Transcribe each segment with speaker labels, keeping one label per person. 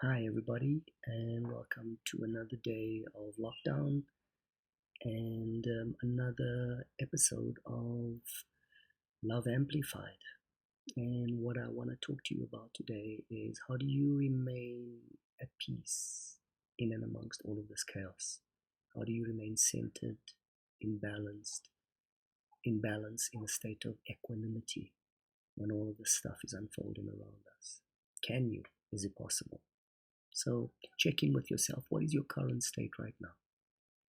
Speaker 1: Hi, everybody, and welcome to another day of lockdown and another episode of Love Amplified. And what I want to talk to you about today is how do you remain at peace in and amongst all of this chaos? How do you remain centered, in balance, in a state of equanimity when all of this stuff is unfolding around us? Can you? Is it possible? So check in with yourself. What is your current state right now?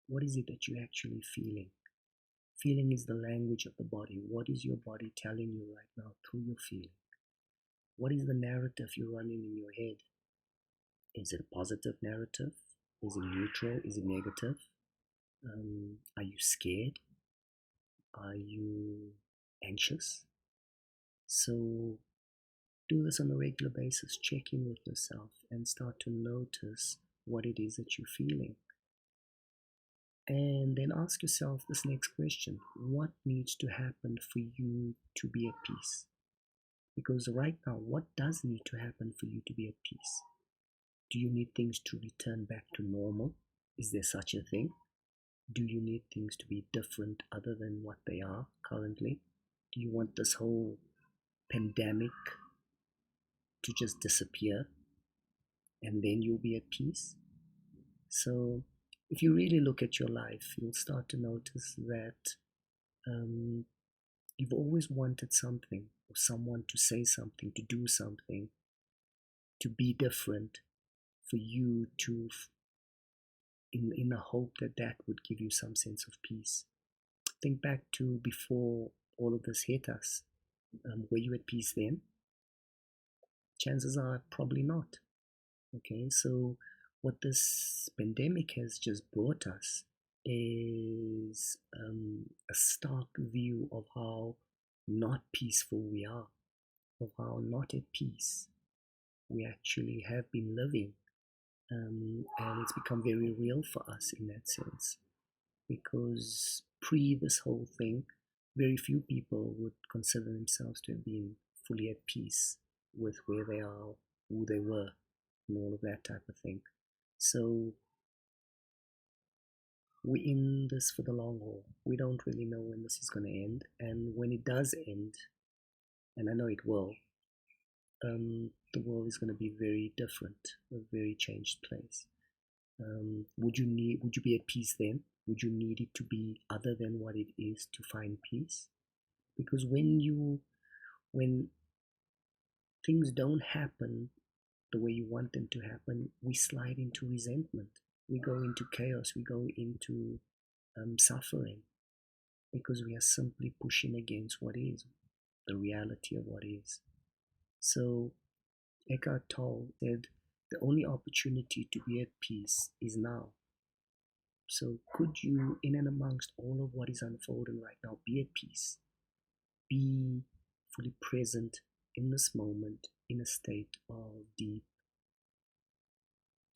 Speaker 1: What is it that you're actually feeling? Feeling is the language of the body. What is your body telling you right now through your feeling? What is the narrative you're running in your head? Is it a positive narrative? Is it neutral? Is it negative? Are you scared? Are you anxious? So do this on a regular basis. Check in with yourself and start to notice what it is that you're feeling. And then ask yourself this next question: what needs to happen for you to be at peace? Because right now, what does need to happen for you to be at peace? Do you need things to return back to normal? Is there such a thing? Do you need things to be different other than what they are currently? Do you want this whole pandemic to just disappear and then you'll be at peace? So, if you really look at your life, you'll start to notice that um, you've always wanted something or someone to say something, to do something, to be different, for you to, in a hope that that would give you some sense of peace. Think back to before all of this hit us. Were you at peace then? Chances are probably not. Okay, so what this pandemic has just brought us is a stark view of how not peaceful we are, of how not at peace we actually have been living. And it's become very real for us in that sense. Because pre this whole thing, very few people would consider themselves to have been fully at peace with where they are, who they were, and all of that type of thing. So we're in this for the long haul. We don't really know when this is going to end, and when it does end, and I know it will, the world is going to be very different, a very changed place. Would you be at peace then? Would you need it to be other than what it is to find peace? Because when things don't happen the way you want them to happen, we slide into resentment. We go into chaos. We go into suffering because we are simply pushing against what is, the reality of what is. So Eckhart Tolle said, the only opportunity to be at peace is now. So could you, in and amongst all of what is unfolding right now, be at peace? Be fully present in this moment in a state of deep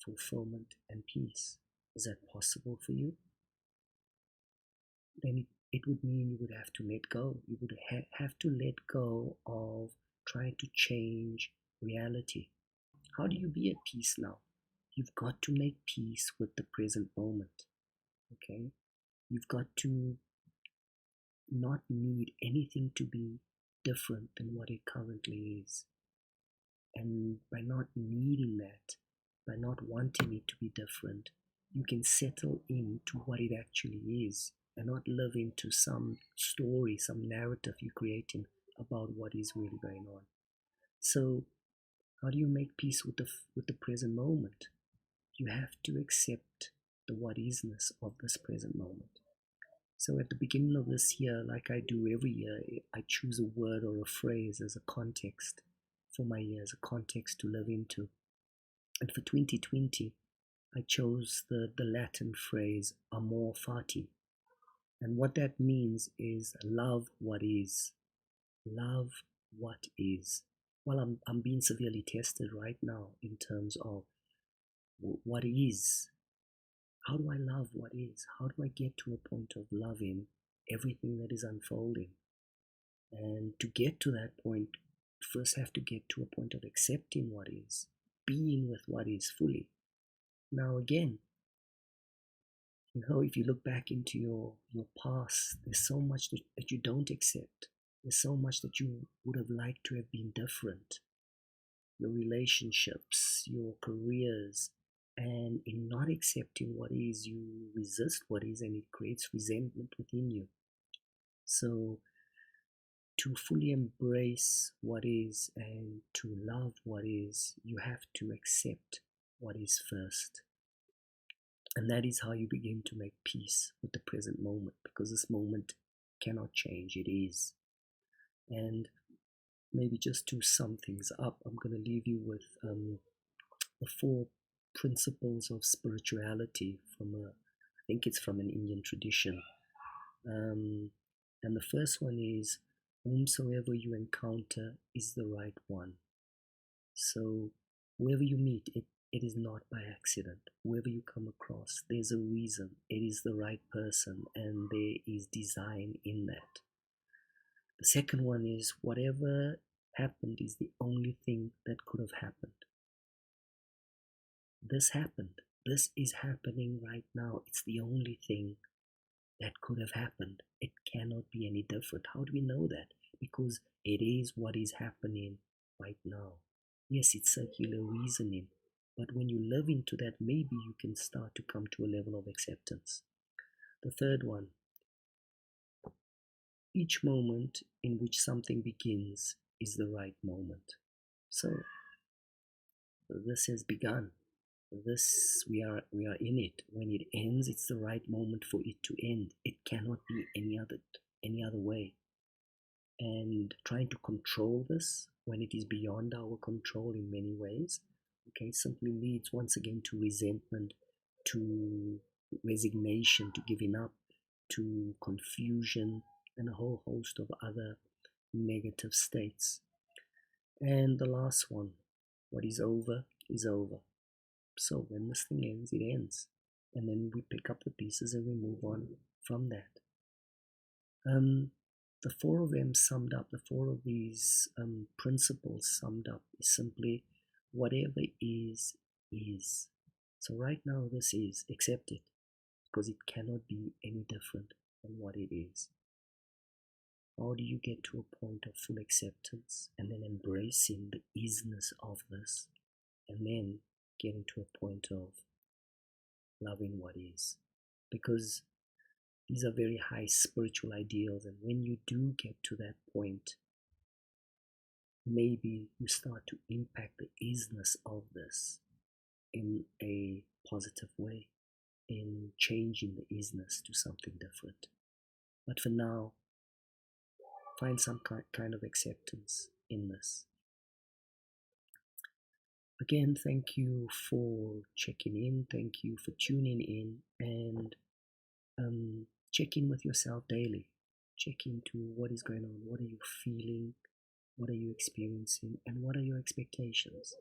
Speaker 1: fulfillment and peace. Is that possible for you? Then it would mean you would have to let go. You would have to let go of trying to change reality. How do you be at peace now? You've got to make peace with the present moment. Okay? You've got to not need anything to be different than what it currently is. And by not needing that, by not wanting it to be different, you can settle into what it actually is and not live into some story, some narrative you're creating about what is really going on. So, how do you make peace with the present moment? You have to accept the what isness of this present moment. So at the beginning of this year, like I do every year, I choose a word or a phrase as a context for my year, as a context to live into. And for 2020, I chose the Latin phrase amor fati. And what that means is love what is. Love what is. Well, I'm being severely tested right now in terms of what is. How do I love what is? How do I get to a point of loving everything that is unfolding? And to get to that point, you first have to get to a point of accepting what is, being with what is fully. Now again, if you look back into your past, there's so much that you don't accept. There's so much that you would have liked to have been different. Your relationships, your careers, and in not accepting what is, you resist what is, and it creates resentment within you. So to fully embrace what is and to love what is, you have to accept what is first. And that is how you begin to make peace with the present moment, because this moment cannot change, it is. And maybe just to sum things up, I'm going to leave you with the 4 principles of spirituality I think it's from an Indian tradition. And the first one is, whomsoever you encounter is the right one. So whoever you meet, it is not by accident. Whoever you come across, there's a reason. It is the right person, and there is design in that. The second one is, whatever happened is the only thing that could have happened. This happened. This is happening right now. It's the only thing that could have happened. It cannot be any different. How do we know that? Because it is what is happening right now. Yes, it's circular reasoning, but when you live into that, maybe you can start to come to a level of acceptance. The third one, each moment in which something begins is the right moment. So this has begun. We are in it. When it ends, it's the right moment for it to end. It cannot be any other way. And trying to control this when it is beyond our control in many ways, okay, simply leads once again to resentment, to resignation, to giving up, to confusion, and a whole host of other negative states. And the last one, what is over is over. So when this thing ends, it ends. And then we pick up the pieces and we move on from that. The 4 of them summed up, the 4 of these principles summed up is simply, whatever is. So right now this is, accept it, because it cannot be any different than what it is. How do you get to a point of full acceptance and then embracing the isness of this, and then getting to a point of loving what is? Because these are very high spiritual ideals, and when you do get to that point, maybe you start to impact the isness of this in a positive way, in changing the isness to something different. But for now, find some kind of acceptance in this. Again, thank you for checking in. Thank you for tuning in, and check in with yourself daily. Check into what is going on. What are you feeling? What are you experiencing? And what are your expectations?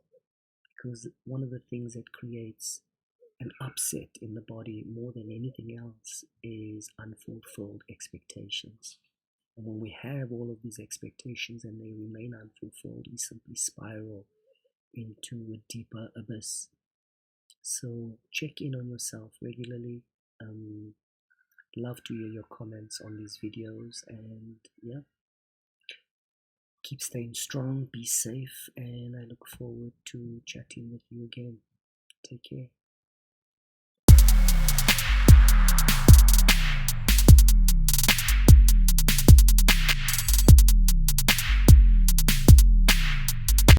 Speaker 1: Because one of the things that creates an upset in the body more than anything else is unfulfilled expectations. And when we have all of these expectations and they remain unfulfilled, we simply spiral into a deeper abyss. So check in on yourself regularly. Love to hear your comments on these videos, and yeah, keep staying strong, be safe, and I look forward to chatting with you again. Take care.